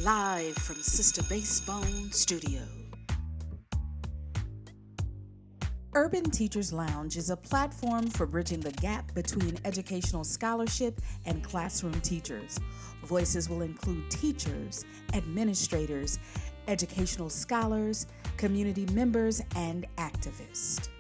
live from Sister Basebone Studio. Urban Teachers Lounge is a platform for bridging the gap between educational scholarship and classroom teachers. Voices will include teachers, administrators, educational scholars, community members, and activists.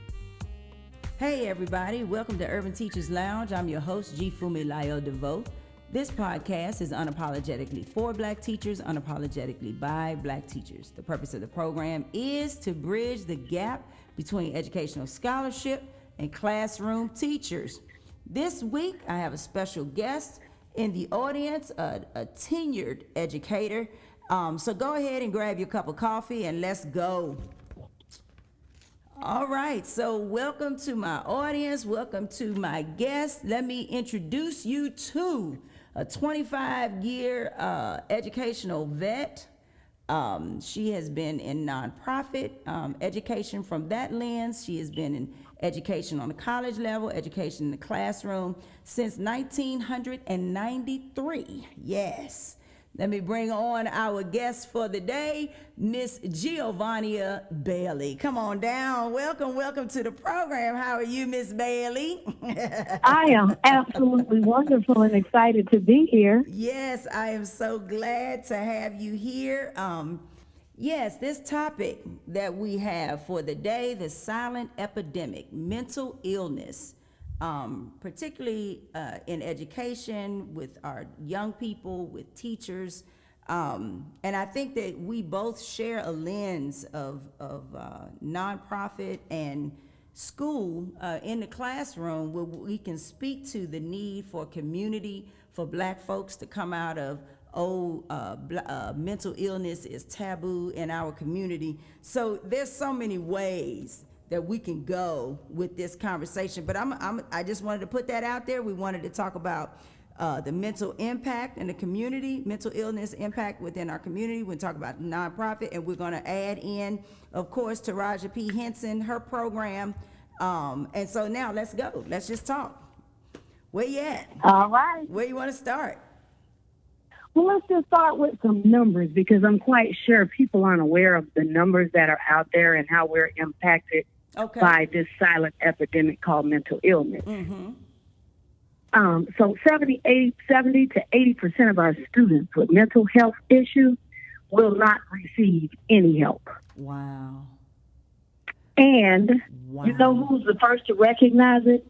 Hey everybody, welcome to Urban Teachers Lounge. I'm your host, Funmilayo. This podcast is unapologetically for Black teachers, unapologetically by Black teachers. The purpose of the program is to bridge the gap between educational scholarship and classroom teachers. This week, I have a special guest in the audience, a tenured educator. So go ahead and grab your cup of coffee and let's go. All right, so welcome to my audience, welcome to my guest. Let me introduce you to a 25-year educational vet. She has been in nonprofit education from that lens. She has been in education on the college level, education in the classroom since 1993. Yes. Let me bring on our guest for the day, Miss Geovonia Bailey. Come on down. Welcome to the program. How are you, Miss Bailey? I am absolutely wonderful and excited to be here. Yes, I am so glad to have you here. Yes, this topic that we have for the day, the silent epidemic, mental illness. Particularly in education, with our young people, with teachers. And I think that we both share a lens of nonprofit and school in the classroom where we can speak to the need for community, for Black folks to come out of, mental illness is taboo in our community. So there's so many ways that we can go with this conversation, but I just wanted to put that out there. We wanted to talk about the mental impact in the community, mental illness impact within our community. We're talk about nonprofit, and we're going to add in, of course, Taraji P, Henson, her program. And so now let's go. Let's just talk. Where you at? All right. Where you want to start? Well, let's just start with some numbers, because I'm quite sure people aren't aware of the numbers that are out there and how we're impacted by this silent epidemic called mental illness. Mm-hmm. So 70 to 80% of our students with mental health issues will not receive any help. Wow. And you know who's the first to recognize it?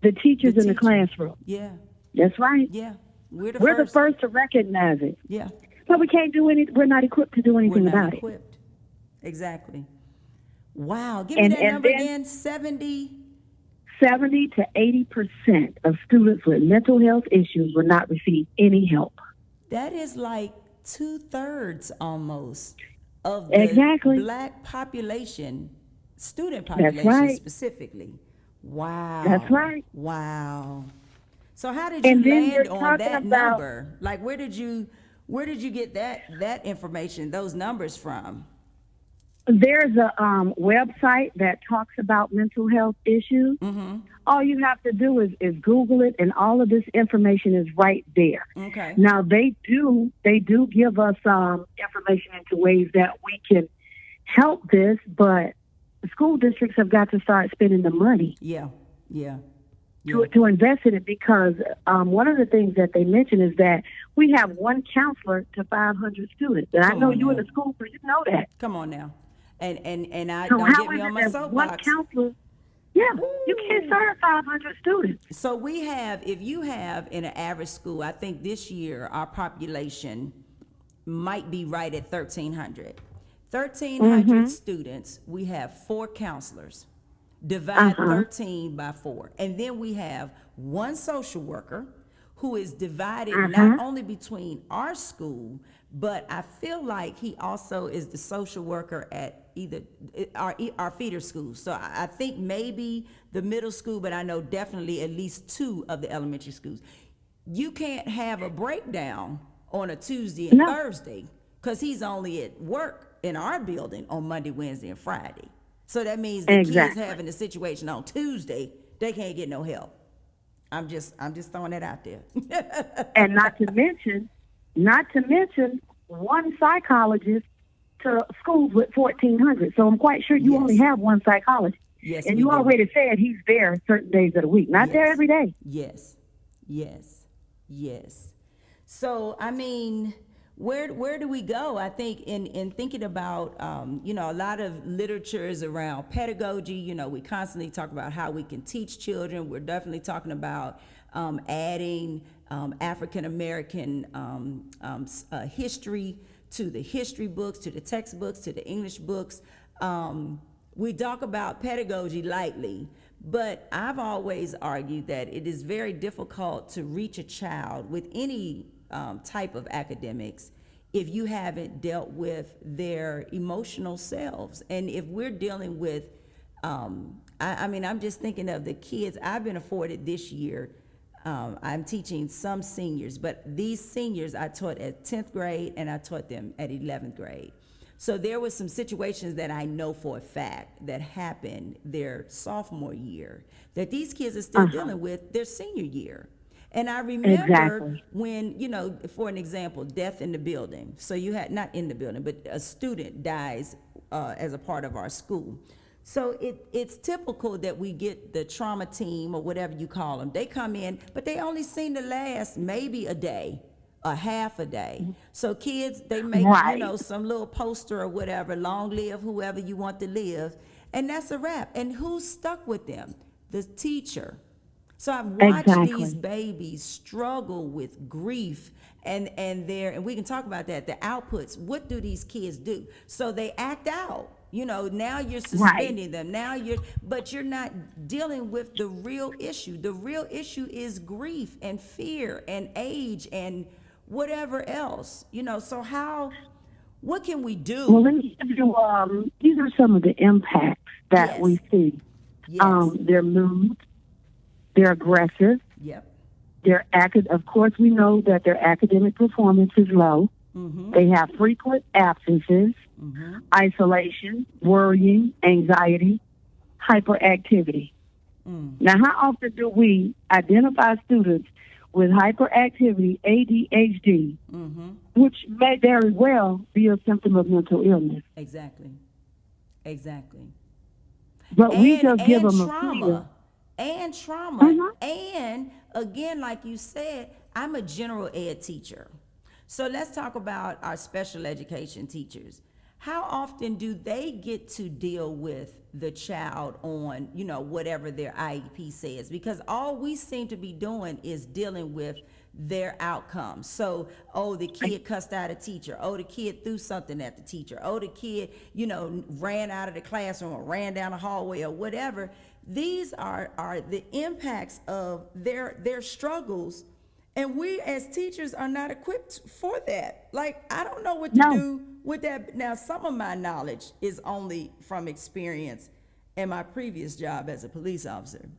The teachers in the classroom. Yeah. That's right. Yeah. We're the first to recognize it. Yeah. But we can't do anything. We're not equipped to do anything about it. Exactly. Wow. Give me that number again. 70 to 80% of students with mental health issues will not receive any help. That is like 2/3 almost of the Black population, student population specifically. Wow. That's right. Wow. So how did you land on that number? Like, where did you get that information, those numbers from? There's a website that talks about mental health issues. Mm-hmm. All you have to do is Google it, and all of this information is right there. Okay. Now they do give us information into ways that we can help this, but school districts have got to start spending the money. Yeah. To invest in it, because one of the things that they mention is that we have one counselor to 500 students. And I know you in the school, so you know that. Come on now. And I so don't get me on my soapbox. One counselor, you can't serve 500 students. So we have, if you have in an average school, I think this year our population might be right at 1,300. 1,300 students, we have 4 counselors. Divide 13 by 4. And then we have one social worker who is divided not only between our school, but I feel like he also is the social worker at either our feeder schools. So I think maybe the middle school, but I know definitely at least 2 of the elementary schools. You can't have a breakdown on a Tuesday and Thursday, because he's only at work in our building on Monday, Wednesday, and Friday. So that means the kids having a situation on Tuesday, they can't get no help. I'm just throwing that out there. And not to mention, one psychologist to schools with 1,400. So I'm quite sure you only have one psychologist. Yes, and you already said he's there certain days of the week, not there every day. Yes. So, I mean, where do we go? I think in thinking about, a lot of literature is around pedagogy. We constantly talk about how we can teach children. We're definitely talking about adding African-American history to the history books, to the textbooks, to the English books. We talk about pedagogy lightly, but I've always argued that it is very difficult to reach a child with any type of academics if you haven't dealt with their emotional selves. And if we're dealing with, I'm just thinking of the kids I've been afforded this year. I'm teaching some seniors, but these seniors I taught at 10th grade and I taught them at 11th grade. So there were some situations that I know for a fact that happened their sophomore year that these kids are still dealing with their senior year. And I remember when, for an example, death in the building. So you had, not in the building, but a student dies as a part of our school. So it's typical that we get the trauma team or whatever you call them. They come in, but they only seem to last maybe a day, a half a day. So kids, they make, some little poster or whatever, long live whoever you want to live, and that's a wrap. And who's stuck with them? The teacher. So I've watched these babies struggle with grief and we can talk about that, the outputs. What do these kids do? So they act out. Now you're suspending them. But you're not dealing with the real issue. The real issue is grief and fear and age and whatever else, so what can we do? Well, let me give you, these are some of the impacts that we see. Their mood, they're aggressive. Of course, we know that their academic performance is low. They have frequent absences, isolation, worrying, anxiety, hyperactivity. Now, how often do we identify students with hyperactivity, ADHD, which may very well be a symptom of mental illness? Exactly. But we just give them trauma. And again, like you said, I'm a general ed teacher. So let's talk about our special education teachers. How often do they get to deal with the child on, whatever their IEP says? Because all we seem to be doing is dealing with their outcomes. So, the kid cussed out a teacher. The kid threw something at the teacher. The kid, ran out of the classroom or ran down the hallway or whatever. These are the impacts of their struggles. And we as teachers are not equipped for that. Like, I don't know what to do with that. Now, some of my knowledge is only from experience in my previous job as a police officer.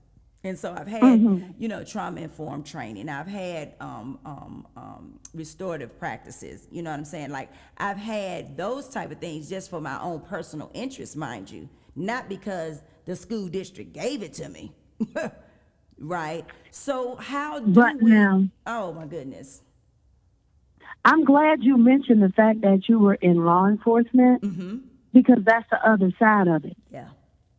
And so I've had, trauma-informed training. I've had restorative practices, you know what I'm saying? Like, I've had those type of things just for my own personal interest, mind you, not because the school district gave it to me. Right. So how do we? Now, oh my goodness. I'm glad you mentioned the fact that you were in law enforcement, because that's the other side of it.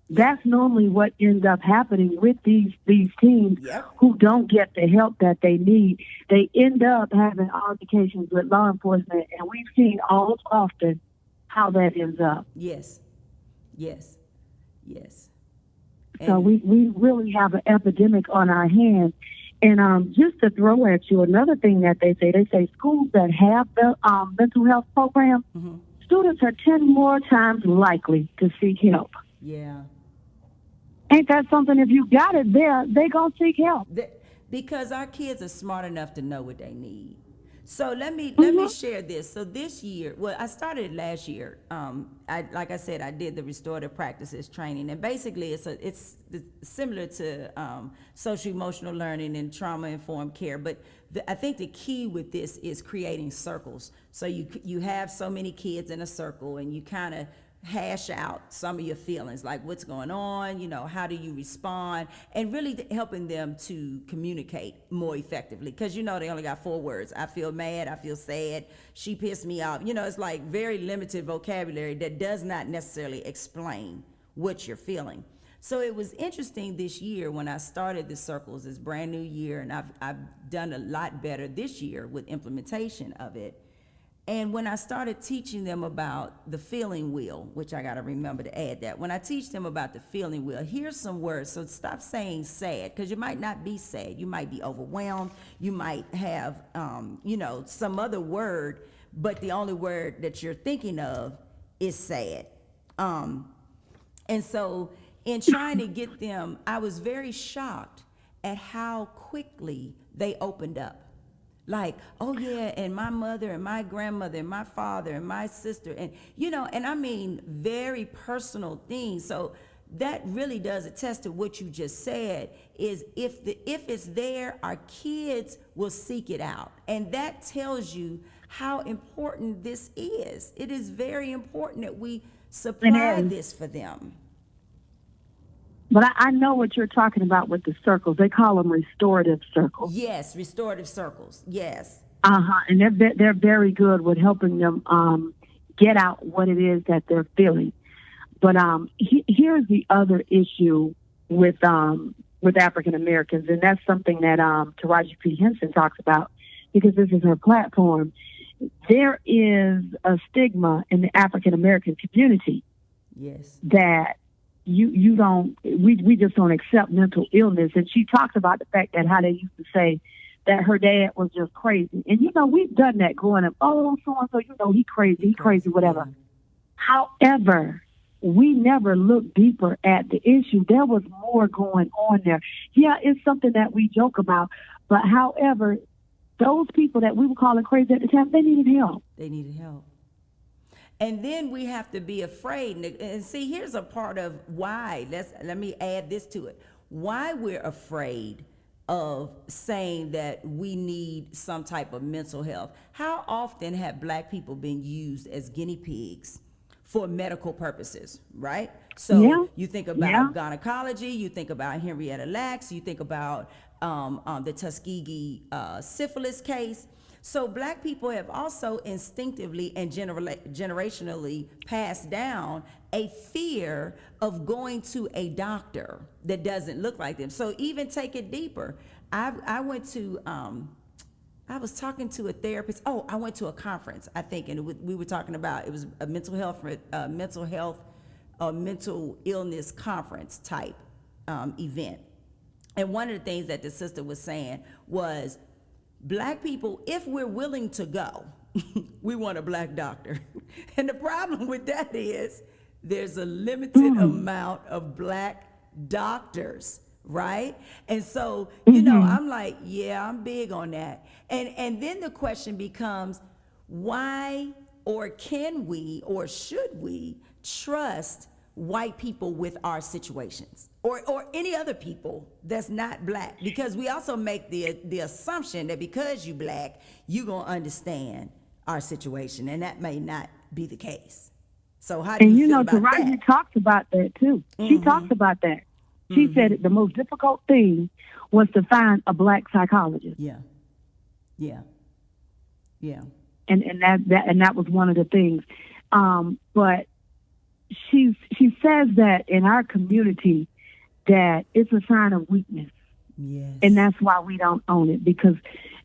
That's normally what ends up happening with these teens who don't get the help that they need. They end up having altercations with law enforcement, and we've seen all too often how that ends up. Yes. So we really have an epidemic on our hands. And just to throw at you, another thing that they say schools that have the mental health program, students are 10 more times likely to seek help. Yeah. Ain't that something? If you got it there, they gonna seek help. Because our kids are smart enough to know what they need. So let me share this. So this year, I started last year. Like I said, I did the restorative practices training, and basically it's similar to social emotional learning and trauma informed care. But I think the key with this is creating circles. So you have so many kids in a circle, and you kind of hash out some of your feelings, like what's going on, you know, how do you respond, and really helping them to communicate more effectively. Because, you know, they only got 4 words. I feel mad, I feel sad, she pissed me off. You know, it's like very limited vocabulary that does not necessarily explain what you're feeling. So it was interesting this year when I started the circles, this brand new year, and I've done a lot better this year with implementation of it. And when I started teaching them about the feeling wheel, which I got to remember to add that, when I teach them about the feeling wheel, here's some words. So stop saying sad, because you might not be sad. You might be overwhelmed. You might have, you know, some other word, but the only word that you're thinking of is sad. And so in trying to get them, I was very shocked at how quickly they opened up. Like, oh yeah, and my mother and my grandmother and my father and my sister, and you know, and I mean very personal things. So that really does attest to what you just said, is if it's there, our kids will seek it out. And that tells you how important this is. It is very important that we supply this for them. But I know what you're talking about with the circles. They call them restorative circles. Yes, restorative circles. Yes. And they're very good with helping them get out what it is that they're feeling. But here's the other issue with African Americans, and that's something that Taraji P. Henson talks about, because this is her platform. There is a stigma in the African American community. Yes. That we just don't accept mental illness. And she talks about the fact that how they used to say that her dad was just crazy. And, you know, we've done that growing up. Oh, so-and-so, you know, he crazy, whatever. Yeah. However, we never looked deeper at the issue. There was more going on there. Yeah, it's something that we joke about. But however, those people that we were calling crazy at the time, they needed help. They needed help. And then we have to be afraid. And see, here's a part of why. Let me add this to it. Why we're afraid of saying that we need some type of mental health. How often have Black people been used as guinea pigs for medical purposes, right? So you think about gynecology, you think about Henrietta Lacks, you think about the Tuskegee syphilis case. So Black people have also instinctively and generationally passed down a fear of going to a doctor that doesn't look like them. So even take it deeper. I went to, I was talking to a therapist. Oh, I went to a conference, I think, and we were talking about, it was a mental illness conference type event. And one of the things that the sister was saying was, Black people, if we're willing to go, we want a Black doctor. And the problem with that is there's a limited amount of Black doctors, right? And so, you know, I'm like, yeah, I'm big on that. And then the question becomes, why, or can we, or should we trust white people with our situations, or any other people that's not Black? Because we also make the assumption that because you Black, you gonna understand our situation, and that may not be the case. So how do you feel about that? And Taraji talks about that too. She talks about that. She said the most difficult thing was to find a Black psychologist. Yeah. And that was one of the things. But she says that in our community that it's a sign of weakness. Yes. And that's why we don't own it, because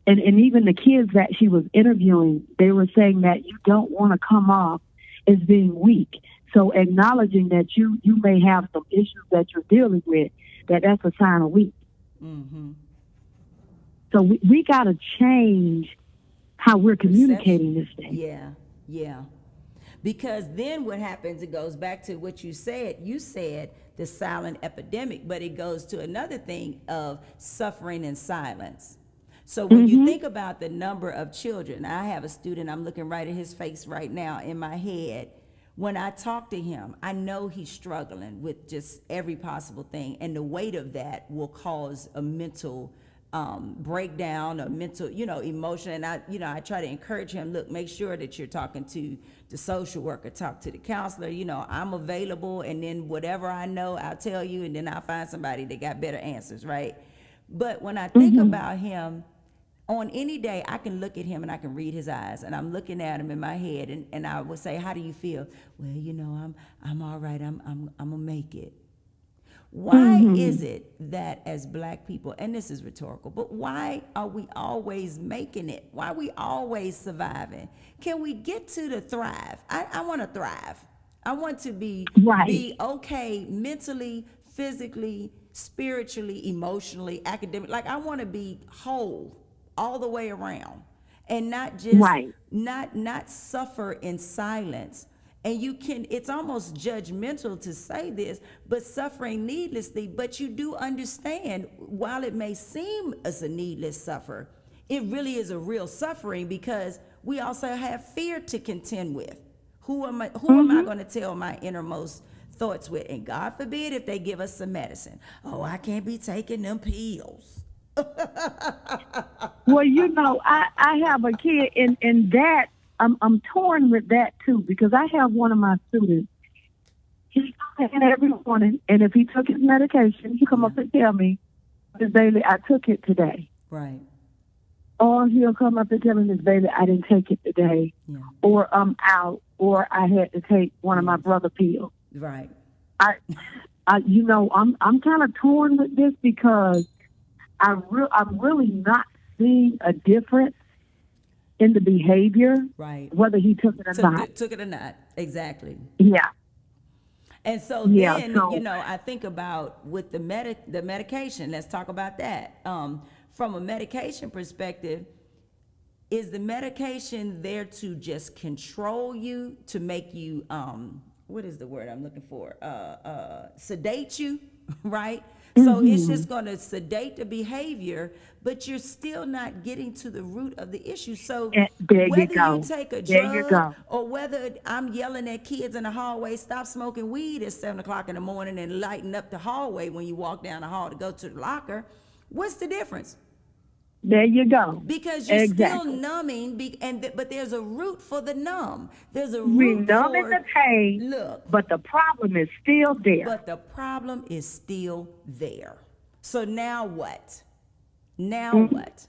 and even the kids that she was interviewing, they were saying that you don't want to come off as being weak. So acknowledging that you may have some issues that you're dealing with, that's a sign of weakness. Mm-hmm. So we got to change how we're communicating this thing. Yeah. Because then what happens, it goes back to what you said. You said the silent epidemic, but it goes to another thing of suffering in silence. So when you think about the number of children, I have a student, I'm looking right at his face right now in my head. When I talk to him, I know he's struggling with just every possible thing, and the weight of that will cause a mental breakdown or mental, emotion. And I try to encourage him, look, make sure that you're talking to the social worker, talk to the counselor, I'm available, and then whatever I know, I'll tell you, and then I'll find somebody that got better answers, right? But when I think about him, on any day, I can look at him and I can read his eyes, and I'm looking at him in my head, and I would say, how do you feel? Well, I'm all right, I'm gonna make it. Why is it that as Black people, and this is rhetorical, but why are we always making it? Why are we always surviving? Can we get to the thrive? I want to thrive. I want to be okay mentally, physically, spiritually, emotionally, academic. Like, I want to be whole all the way around, and not just not suffer in silence. And it's almost judgmental to say this, but suffering needlessly, but you do understand, while it may seem as a needless suffer, it really is a real suffering, because we also have fear to contend with. Who am I going to tell my innermost thoughts with? And God forbid if they give us some medicine. Oh, I can't be taking them pills. Well, I have a kid, and that I'm torn with that too, because I have one of my students. He's taking it every morning, and if he took his medication, he come up and tell me, Miss Bailey, I took it today. Right. Or he'll come up and tell me, Miss Bailey, I didn't take it today. Yeah. Or I'm out, or I had to take one of my brother pills. Right. I'm kind of torn with this, because I'm really not seeing a difference in the behavior, right? Whether he took it or not. Took it or not, exactly. Yeah. And so then, I think about with the medication. Let's talk about that. From a medication perspective, is the medication there to just control you, to make you, what is the word I'm looking for? Sedate you, right? So it's just going to sedate the behavior, but you're still not getting to the root of the issue. So whether you take a drug, or whether I'm yelling at kids in the hallway, stop smoking weed at 7 o'clock in the morning and lighting up the hallway when you walk down the hall to go to the locker, what's the difference? There you go. Because you're still numbing, but there's a root for the numb. There's a root for the pain. Look, but the problem is still there. So now what? What?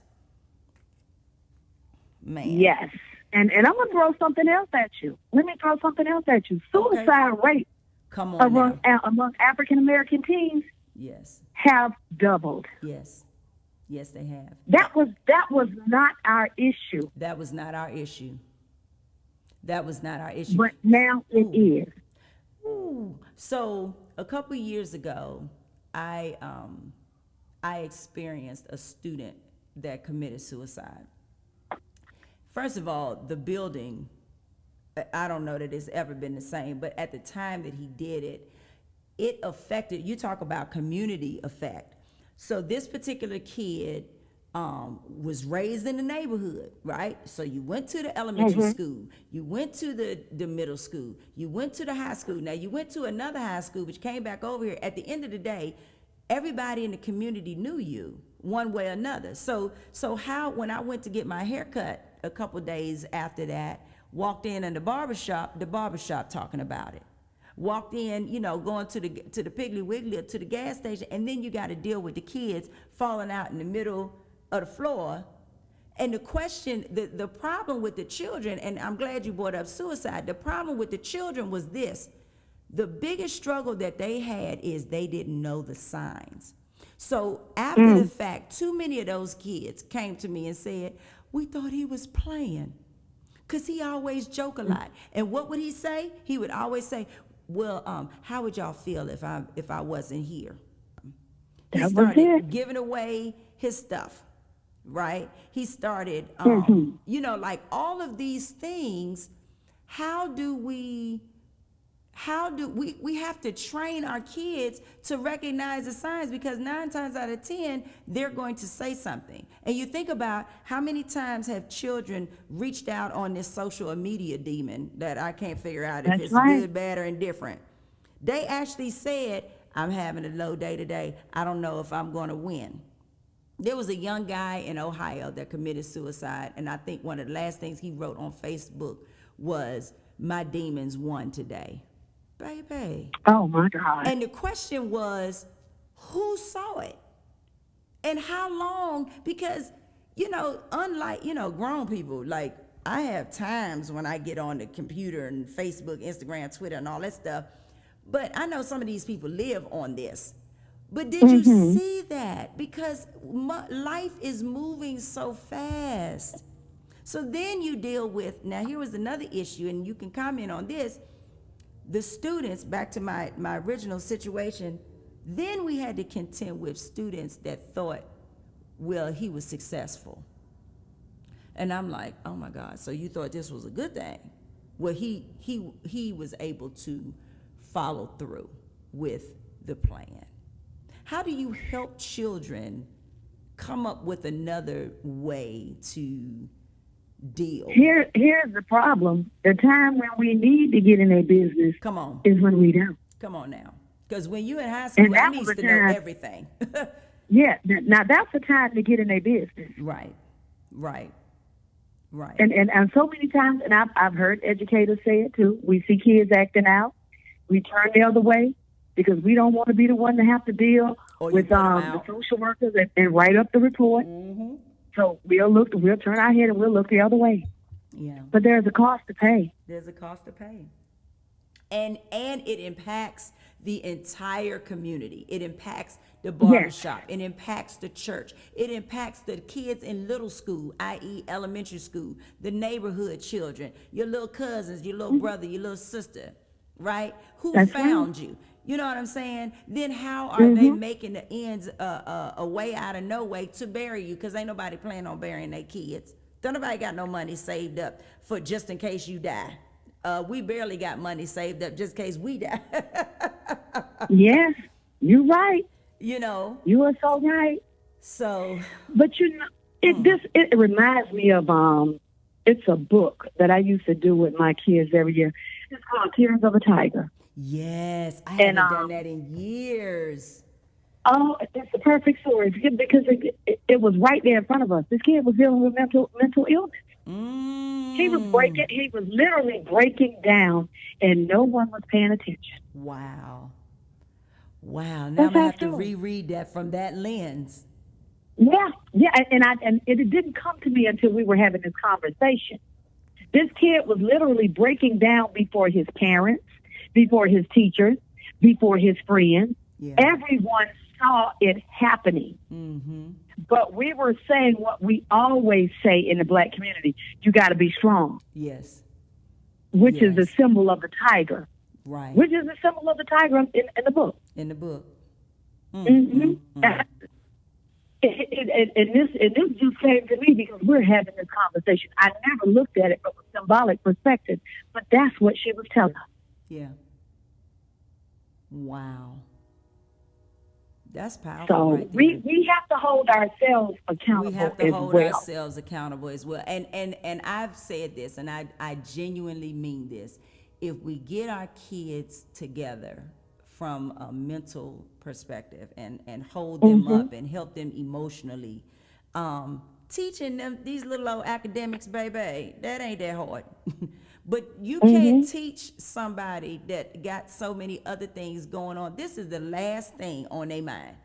Man. Yes. And I'm going to throw something else at you. Let me throw something else at you. Suicide rates among African American teens have doubled. Yes. Yes, they have. That was not our issue. That was not our issue. But now it is. Ooh. So a couple years ago, I experienced a student that committed suicide. First of all, the building, I don't know that it's ever been the same, but at the time that he did it, it affected, you talk about community effect. So this particular kid was raised in the neighborhood, right? So you went to the elementary school, you went to the middle school, you went to the high school. Now you went to another high school, which came back over here. At the end of the day, everybody in the community knew you one way or another. So how, when I went to get my hair cut a couple days after that, walked in the barbershop talking about it. Walked in, going to the Piggly Wiggly or to the gas station, and then you got to deal with the kids falling out in the middle of the floor. And the question, the problem with the children, and I'm glad you brought up suicide, the problem with the children was this. The biggest struggle that they had is they didn't know the signs. So after the fact, too many of those kids came to me and said, we thought he was playing, because he always joke a lot. And what would he say? He would always say, well, how would y'all feel if I wasn't here? He started giving away his stuff, right? He started, like all of these things. How do we have to train our kids to recognize the signs, because 9 times out of 10, they're going to say something. And you think about how many times have children reached out on this social media demon that I can't figure out if it's good, bad, or indifferent. They actually said, I'm having a low day today. I don't know if I'm going to win. There was a young guy in Ohio that committed suicide, and I think one of the last things he wrote on Facebook was, "My demons won today." Baby. Oh, my God. And the question was, who saw it? And how long? Because, unlike, grown people, like, I have times when I get on the computer and Facebook, Instagram, Twitter, and all that stuff. But I know some of these people live on this. But did you see that? Because life is moving so fast. So then you deal with, now here was another issue, and you can comment on this. The students, back to my original situation, then we had to contend with students that thought, well, he was successful. And I'm like, oh my God, so you thought this was a good thing? Well, he was able to follow through with the plan. How do you help children come up with another way to deal? Here's the problem. The time when we need to get in their business is when we don't. Come on now. Because when you're in high school, I need to know everything. Yeah. Now, that's the time to get in their business. Right. And so many times, and I've heard educators say it too, we see kids acting out. We turn the other way because we don't want to be the one to have to deal with the social workers and write up the report. Mm-hmm. So we'll turn our head and we'll look the other way. Yeah. But there's a cost to pay. There's a cost to pay. And it impacts the entire community. It impacts the barbershop. Yes. It impacts the church. It impacts the kids in little school, i.e. elementary school, the neighborhood children, your little cousins, your little brother, your little sister, right? Who found you? You know what I'm saying? Then how are they making the ends a way out of no way to bury you? Because ain't nobody planning on burying their kids. Don't nobody got no money saved up for just in case you die. We barely got money saved up just in case we die. Yes, you're right. You are so right. So, but it reminds me of it's a book that I used to do with my kids every year. It's called Tears of a Tiger. Yes, I haven't done that in years. Oh, it's the perfect story because it was right there in front of us. This kid was dealing with mental illness. He was literally breaking down, and no one was paying attention. Wow. Now I'm gonna have to reread that from that lens. Yeah, and it didn't come to me until we were having this conversation. This kid was literally breaking down before his parents, before his teachers, before his friends. Yeah. Everyone saw it happening. Mm-hmm. But we were saying what we always say in the Black community: you got to be strong. Yes. Which is the symbol of the tiger. Right. Which is the symbol of the tiger in the book. In the book. Mm-hmm. And this just came to me because we're having this conversation. I never looked at it from a symbolic perspective, but that's what she was telling us. Yeah. Wow. That's powerful. So right there. we have to hold ourselves accountable. We have to hold ourselves accountable as well. And I've said this, and I genuinely mean this. If we get our kids together from a mental perspective and hold them up and help them emotionally, teaching them these little old academics, baby, that ain't that hard. But you can't teach somebody that got so many other things going on. This is the last thing on their mind.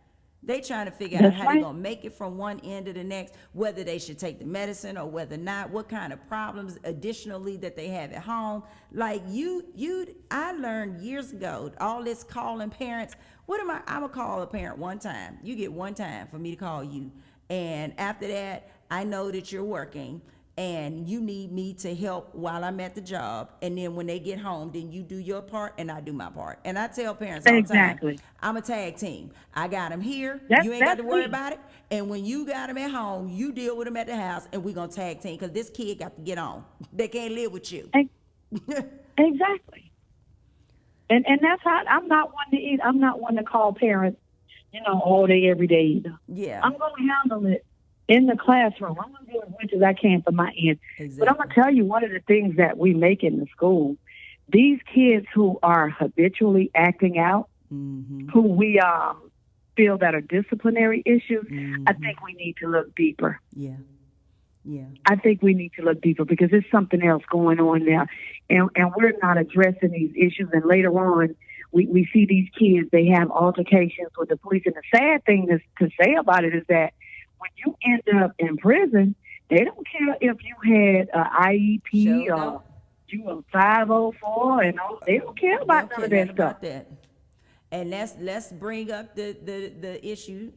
They trying to figure out how they're going to make it from one end to the next, whether they should take the medicine or whether not, what kind of problems additionally that they have at home. Like I learned years ago, all this calling parents. I'm going to call a parent one time. You get one time for me to call you. And after that, I know that you're working and you need me to help while I'm at the job. And then when they get home, then you do your part and I do my part. And I tell parents all the time, I'm a tag team. I got them here. You ain't got to worry about it. And when you got them at home, you deal with them at the house and we're going to tag team because this kid got to get on. They can't live with you. Exactly. And that's how I'm not one to call parents, all day, every day either. Yeah. I'm going to handle it in the classroom. I'm going to do as much as I can for my end. Exactly. But I'm going to tell you one of the things that we make in the school, these kids who are habitually acting out, who we feel that are disciplinary issues, I think we need to look deeper. Yeah. I think we need to look deeper because there's something else going on there, and we're not addressing these issues. And later on, we see these kids, they have altercations with the police. And the sad thing to say about it is that when you end up in prison, they don't care if you had an IEP or you were 504 and all. They don't care about none of that stuff. And let's bring up the issue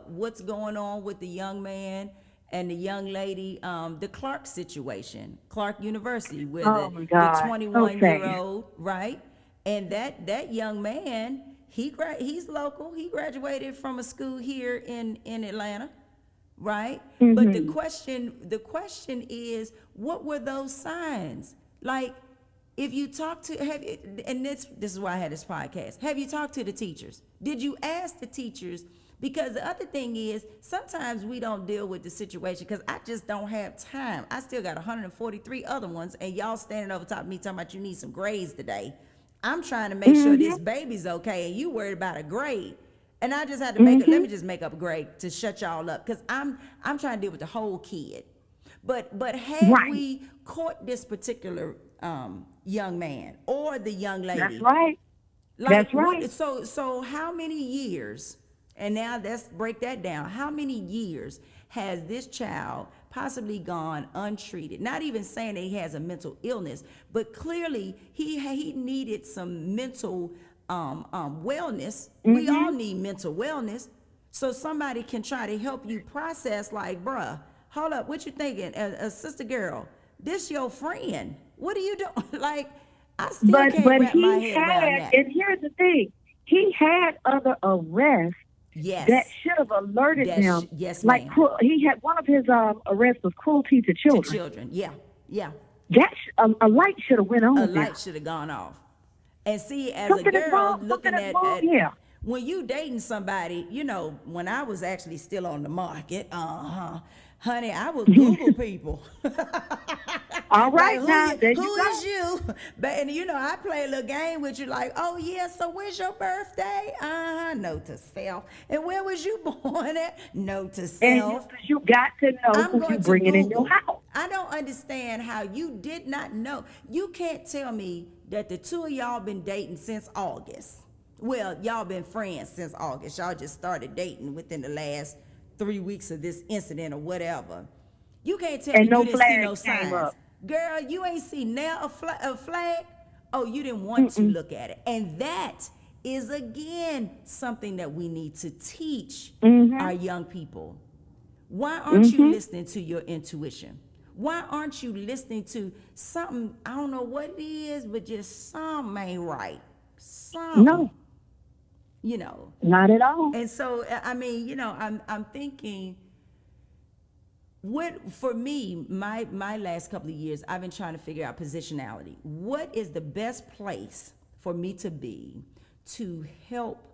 what's going on with the young man and the young lady, the Clark situation, Clark University, with the 21-year-old, right? And that young man, he's local. He graduated from a school here in Atlanta, right? Mm-hmm. But the question is, what were those signs? Like, if you talk to, and this is why I had this podcast. Have you talked to the teachers? Did you ask the teachers? Because the other thing is, sometimes we don't deal with the situation because I just don't have time. I still got 143 other ones, and y'all standing over top of me talking about you need some grades today. I'm trying to make sure this baby's okay, and you worried about a grade. And I just had to let me just make up a grade to shut y'all up because I'm trying to deal with the whole kid. But had we caught this particular young man or the young lady? That's right. That's right. So how many years? And now let's break that down. How many years has this child possibly gone untreated? Not even saying that he has a mental illness, but clearly he needed some mental wellness. We all need mental wellness. So somebody can try to help you process like, bruh, hold up, what you thinking? A sister girl, this your friend. What are you doing? Like, I still can't wrap my head around that. And here's the thing. He had other arrests. Yes. That should have alerted him. Yes, like he had one of his arrests was cruelty to children. To children, yeah. That a light should have went on. A light should have gone off. And see, as a girl looking at when you dating somebody, you know, when I was actually still on the market, honey, I would Google people. All right, like, who is you? But and you know, I play a little game with you, like, oh yeah, so when's your birthday? Note to self. And where was you born at? Note to self. And you got to know who you bringing in your house. I don't understand how you did not know. You can't tell me that the two of y'all been dating since August. Well, y'all been friends since August. Y'all just started dating within the last 3 weeks of this incident or whatever. You can't tell me you didn't see no signs. Girl, you ain't see now a flag. Oh, you didn't want to look at it. And that is, again, something that we need to teach our young people. Why aren't you listening to your intuition? Why aren't you listening to something, I don't know what it is, but just something ain't right. Something. No. You know. Not at all. And so, I mean, you know, I'm thinking, what, for me, my last couple of years, I've been trying to figure out positionality. What is the best place for me to be to help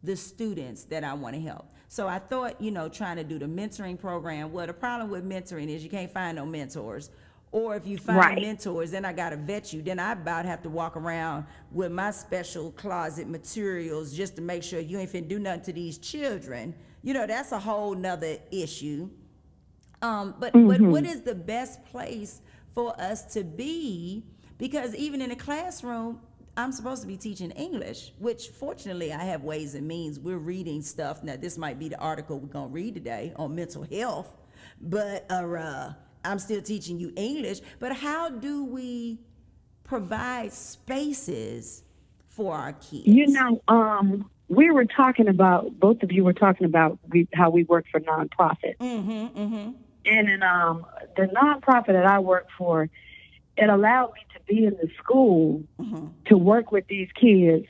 the students that I want to help? So I thought, you know, trying to do the mentoring program. Well, the problem with mentoring is you can't find no mentors. Or if you find mentors, then I got to vet you. Then I about have to walk around with my special closet materials just to make sure you ain't finna do nothing to these children. You know, that's a whole nother issue. But what is the best place for us to be? Because even in a classroom, I'm supposed to be teaching English, which fortunately I have ways and means. We're reading stuff. Now, this might be the article we're going to read today on mental health, but I'm still teaching you English. But how do we provide spaces for our kids? You know, we were talking about, both of you were talking about how we work for nonprofits. And in the nonprofit that I work for, it allowed me to be in the school to work with these kids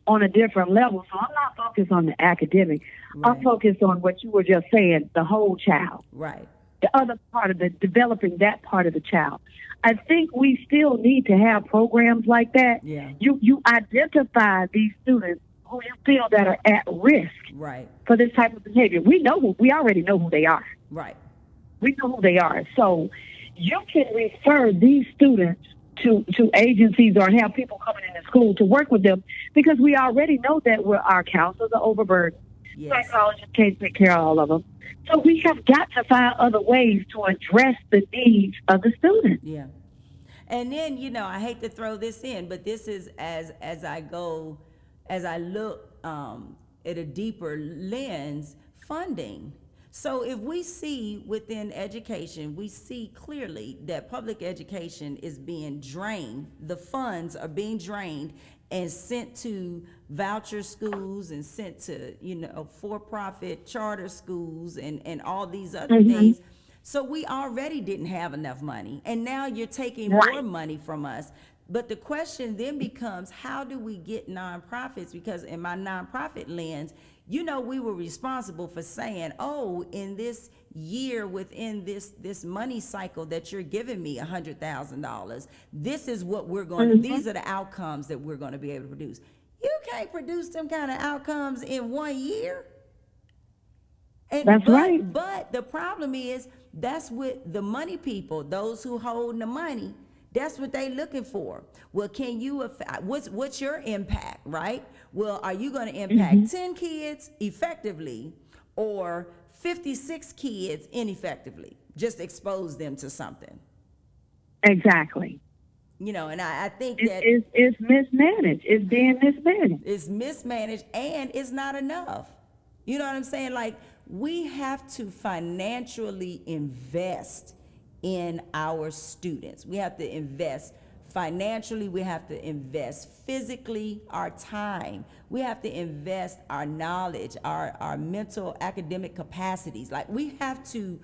on a different level. So I'm not focused on the academic. I'm focused on what you were just saying, the whole child. Right. The other part of developing that part of the child. I think we still need to have programs like that. Yeah. You identify these students who you feel that are at risk for this type of behavior. We already know who they are. Right. We know who they are. So you can refer these students to agencies or have people coming into school to work with them, because we already know that our counselors are overburdened. Psychologists can't take care of all of them. So we have got to find other ways to address the needs of the students. Yeah. And then, you know, I hate to throw this in, but this is as I look at a deeper lens, funding. So if we see within education, we see clearly that public education is being drained. The funds are being drained and sent to voucher schools and sent to, you know, for-profit charter schools and all these other things. So we already didn't have enough money, and now you're taking more money from us. But the question then becomes, how do we get nonprofits? Because in my nonprofit lens, you know, we were responsible for saying, oh, in this year within this money cycle that you're giving me $100,000, this is what we're going to, these are the outcomes that we're going to be able to produce. You can't produce them kind of outcomes in 1 year. And, but the problem is, that's what the money people, those who hold the money, that's what they looking for. Well, can you, what's your impact, right? Well, are you going to impact 10 kids effectively or 56 kids ineffectively? Just expose them to something. Exactly. You know, and I think that it's mismanaged. It's being mismanaged. It's mismanaged, and it's not enough. You know what I'm saying? Like, we have to financially invest in our students. We have to invest financially. We have to invest physically, our time. We have to invest our knowledge, our mental academic capacities. Like, we have to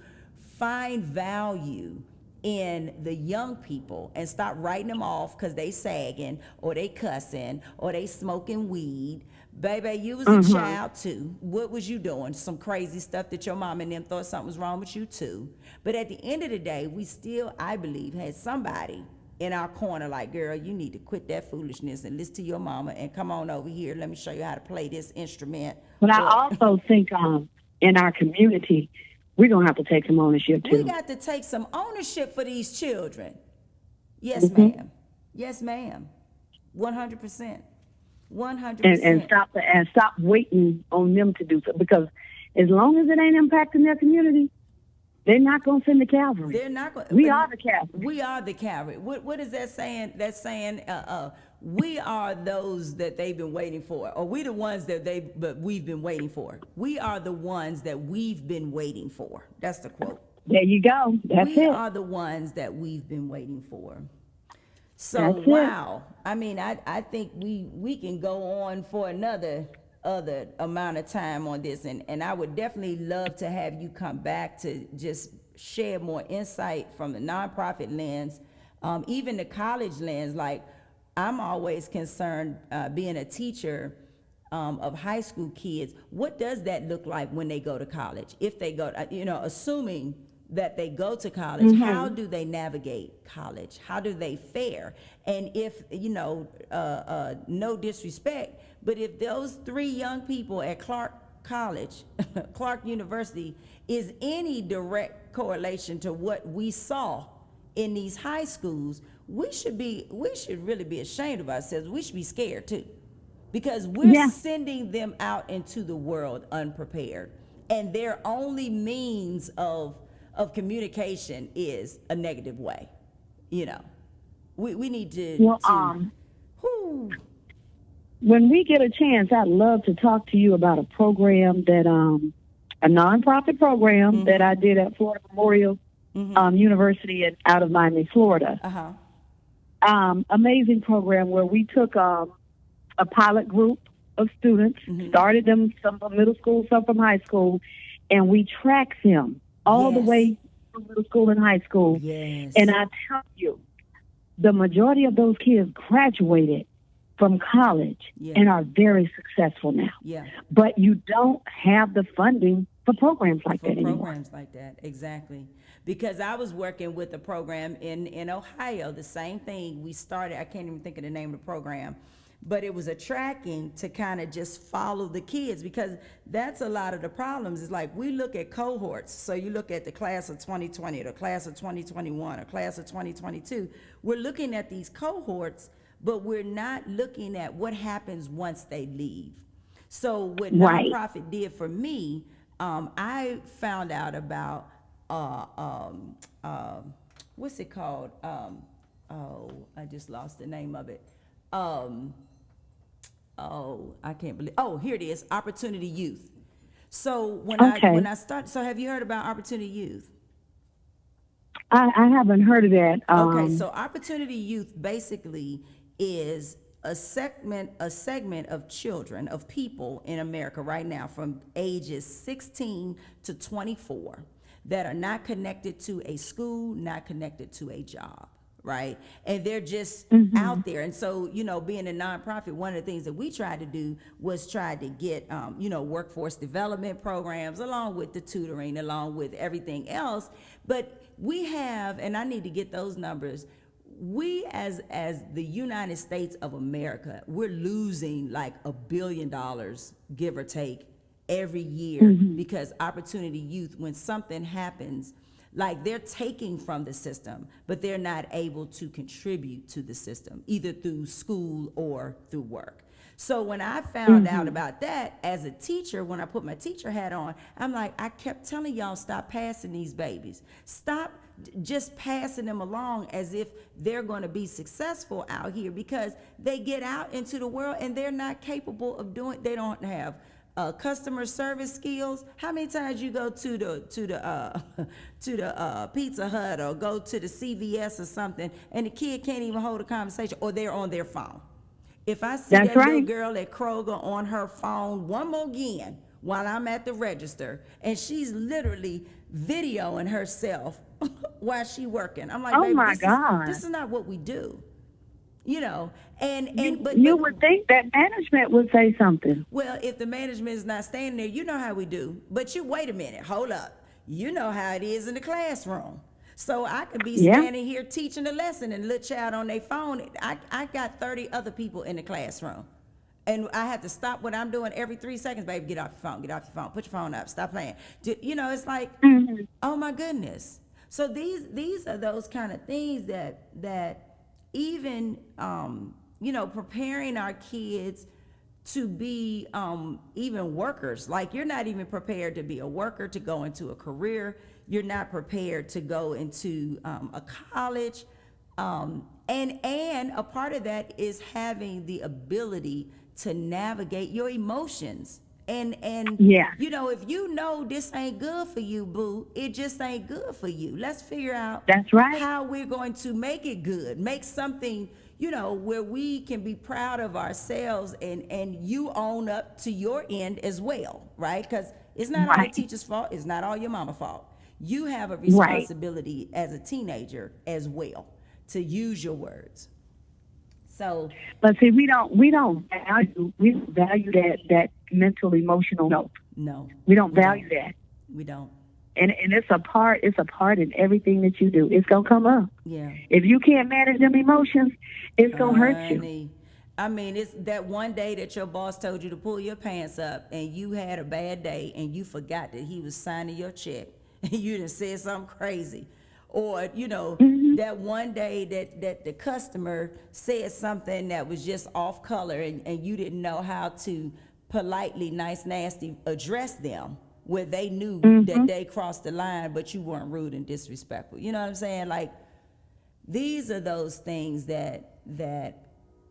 find value in the young people and stop writing them off because they sagging or they cussing or they smoking weed. Baby, you was a child too. What was you doing? Some crazy stuff that your mom and them thought something was wrong with you too. But at the end of the day, we still, I believe, had somebody in our corner like, girl, you need to quit that foolishness and listen to your mama and come on over here. Let me show you how to play this instrument. But I also think in our community, we're going to have to take some ownership too. We got to take some ownership for these children. Yes, ma'am. Yes, ma'am. 100%. 100%. And stop waiting on them to do so, because as long as it ain't impacting their community, they're not going to send the cavalry. They're not going. We are the cavalry. We are the cavalry. What is that saying? That's saying we are those that they've been waiting for, or we the ones that we've been waiting for. We are the ones that we've been waiting for. That's the quote. There you go. That's it. We are the ones that we've been waiting for. So wow, I mean, I think we can go on for another amount of time on this, and I would definitely love to have you come back to just share more insight from the nonprofit lens, even the college lens. Like, I'm always concerned, being a teacher of high school kids, what does that look like when they go to college? If they go, assuming that they go to college, how do they navigate college? How do they fare? And if, no disrespect, but if those 3 young people at Clark College, Clark University, is any direct correlation to what we saw in these high schools, we should really be ashamed of ourselves. We should be scared too, because we're sending them out into the world unprepared, and their only means of communication is a negative way. We need to. When we get a chance, I'd love to talk to you about a program that a nonprofit program that I did at Florida Memorial University out of Miami, Florida. Amazing program where we took a pilot group of students, started them, some from middle school, some from high school, and we tracked them all the way from middle school and high school. And I tell you, the majority of those kids graduated from college and are very successful now. But you don't have the funding for programs like that anymore. Programs like that, exactly. Because I was working with a program in Ohio, the same thing. We started, I can't even think of the name of the program, but it was a tracking to kind of just follow the kids, because that's a lot of the problems. Is like, we look at cohorts. So you look at the class of 2020, or the class of 2021, or class of 2022. We're looking at these cohorts, but we're not looking at what happens once they leave. So what Right. nonprofit did for me, I found out about what's it called? I just lost the name of it. I can't believe. Oh, here it is. Opportunity Youth. So when I started, so have you heard about Opportunity Youth? I haven't heard of that. Okay, so Opportunity Youth basically is a segment of children, of people in America right now from ages 16 to 24 that are not connected to a school, not connected to a job, right? And they're just out there. And so, being a nonprofit, one of the things that we tried to do was try to get, workforce development programs along with the tutoring, along with everything else. But we have, and I need to get those numbers, we as the United States of America, we're losing like $1 billion, give or take, every year because Opportunity Youth, when something happens, like they're taking from the system, but they're not able to contribute to the system, either through school or through work. So when I found out about that as a teacher, when I put my teacher hat on, I'm like, I kept telling y'all, stop passing these babies. Stop just passing them along as if they're going to be successful out here, because they get out into the world and they're not capable of doing, they don't have customer service skills. How many times you go to the Pizza Hut or go to the CVS or something, and the kid can't even hold a conversation, or they're on their phone? If I see that little girl at Kroger on her phone one more again while I'm at the register, and she's literally videoing herself while she working, I'm like, oh baby, my God. this is not what we do. But you would think that management would say something. Well, if the management is not standing there, you know how we do. But wait a minute, hold up. You know how it is in the classroom. So I could be standing here teaching a lesson and little child on their phone. I got 30 other people in the classroom. And I have to stop what I'm doing every 3 seconds. Baby, get off your phone, put your phone up, stop playing. It's like, oh my goodness. So these are those kind of things that even, preparing our kids to be even workers. Like, you're not even prepared to be a worker, to go into a career. You're not prepared to go into a college. And a part of that is having the ability to navigate your emotions. And if you know this ain't good for you, boo, it just ain't good for you. Let's figure out how we're going to make it good. Make something, where we can be proud of ourselves, and you own up to your end as well, right? Because it's not all the teacher's fault. It's not all your mama's fault. You have a responsibility as a teenager as well to use your words. So, but see, we don't value that mental emotional note. No, we don't value that. We don't. And it's a part in everything that you do. It's gonna come up. Yeah. If you can't manage them emotions, it's gonna hurt you. I mean, it's that one day that your boss told you to pull your pants up, and you had a bad day, and you forgot that he was signing your check, and you done said something crazy. Or, that one day that the customer said something that was just off color, and you didn't know how to politely, nice, nasty address them, where they knew that they crossed the line, but you weren't rude and disrespectful. You know what I'm saying? Like, these are those things that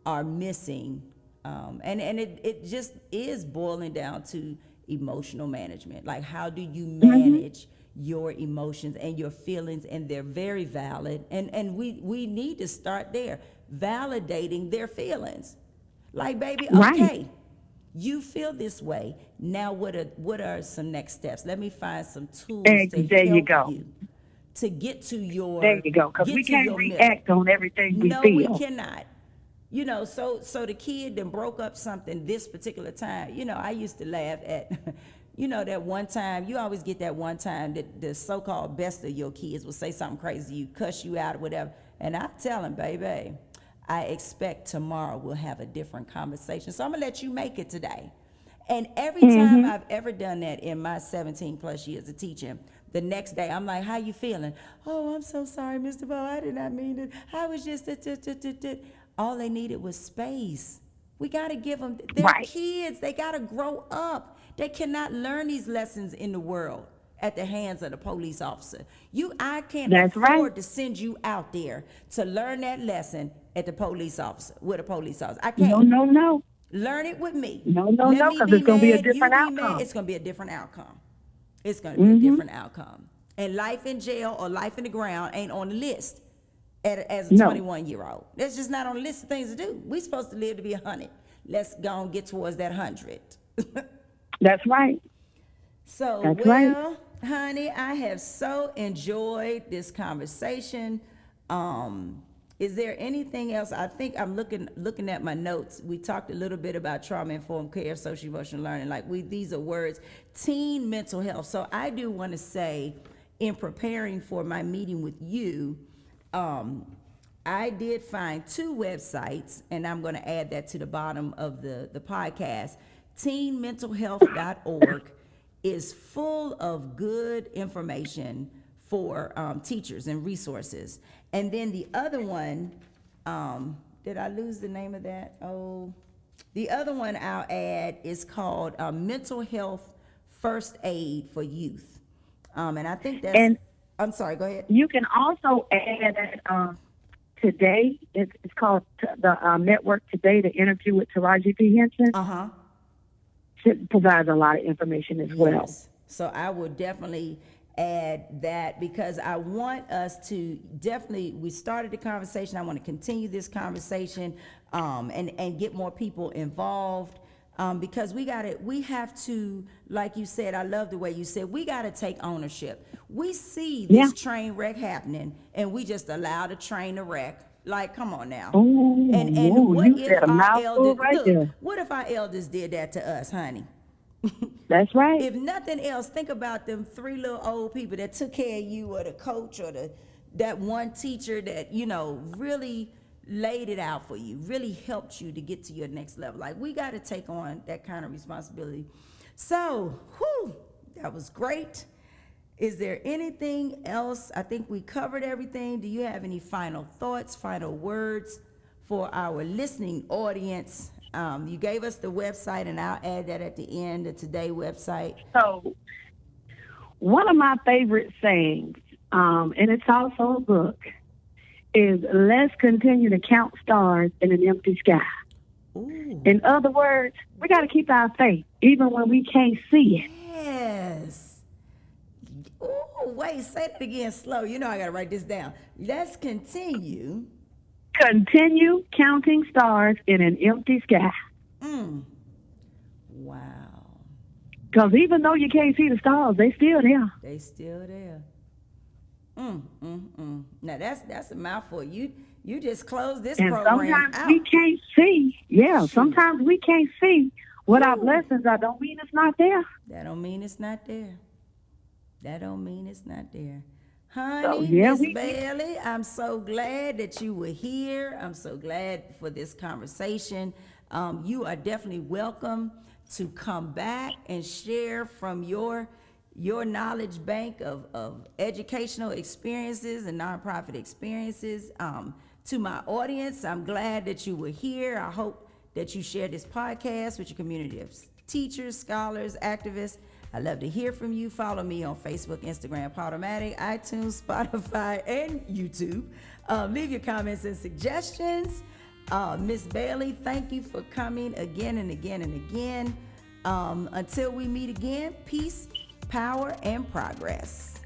are missing. And it just is boiling down to emotional management. Like, how do you manage your emotions and your feelings? And they're very valid. And we need to start there, validating their feelings. Like, baby, okay, you feel this way. Now, what are some next steps? Let me find some tools to help you to get to your. There you go. Because we can't react on everything we feel. No, we cannot. So the kid that broke up something this particular time. I used to laugh at. That one time, you always get that one time that the so-called best of your kids will say something crazy, you cuss you out or whatever. And I tell them, baby, I expect tomorrow we'll have a different conversation. So I'm going to let you make it today. And every time I've ever done that in my 17 plus years of teaching, the next day I'm like, how you feeling? Oh, I'm so sorry, Mr. Bo. I did not mean it. I was just, all they needed was space. We got to give them, they're kids. They got to grow up. They cannot learn these lessons in the world at the hands of the police officer. I can't afford to send you out there to learn that lesson at the police officer, with a police officer. I can't. No. Learn it with me. No, because it's going to be a different outcome. It's going to be a different outcome. It's going to be a different outcome. And life in jail or life in the ground ain't on the list as a 21-year-old. That's just not on the list of things to do. We're supposed to live to be 100. Let's go and get towards that 100. That's right. So, honey, I have so enjoyed this conversation. Is there anything else? I think I'm looking at my notes. We talked a little bit about trauma-informed care, social-emotional learning. These are words. Teen mental health. So I do want to say, in preparing for my meeting with you, I did find 2 websites, and I'm going to add that to the bottom of the podcast. Teenmentalhealth.org is full of good information for teachers and resources. And then the other one, did I lose the name of that? Oh, the other one I'll add is called Mental Health First Aid for Youth. And I think that's, and I'm sorry, go ahead. You can also add that today, it's called the Network Today, the interview with Taraji P. Henson. It provides a lot of information as well. Yes. So I would definitely add that, because I want us to we started the conversation. I want to continue this conversation and get more people involved, because we have to, like you said, I love the way you said, we got to take ownership. We see this train wreck happening and we just allow the train to wreck. Like, come on now. What if our elders did that to us, honey? That's right. If nothing else, think about them 3 little old people that took care of you, or the coach, or that one teacher that, really laid it out for you, really helped you to get to your next level. We got to take on that kind of responsibility. So, that was great. Is there anything else? I think we covered everything. Do you have any final thoughts, final words for our listening audience? You gave us the website, and I'll add that at the end of today's website. So, one of my favorite sayings, and it's also a book, is let's continue to count stars in an empty sky. Ooh. In other words, we got to keep our faith, even when we can't see it. Yes. Oh, wait, say that again slow. I got to write this down. Let's continue counting stars in an empty sky. Wow. Because even though you can't see the stars, they still there. They still there. Now that's a mouthful. You just closed this program sometimes out. We can't see. Yeah, sometimes we can't see what our blessings are. Don't mean it's not there. That don't mean it's not there. That don't mean it's not there. Honey, so, Miss Bailey, I'm so glad that you were here. I'm so glad for this conversation. You are definitely welcome to come back and share from your knowledge bank of educational experiences and nonprofit experiences. To my audience, I'm glad that you were here. I hope that you share this podcast with your community of teachers, scholars, activists. I love to hear from you. Follow me on Facebook, Instagram, Podomatic, iTunes, Spotify, and YouTube. Leave your comments and suggestions. Miss Bailey, thank you for coming again and again and again. Until we meet again, peace, power, and progress.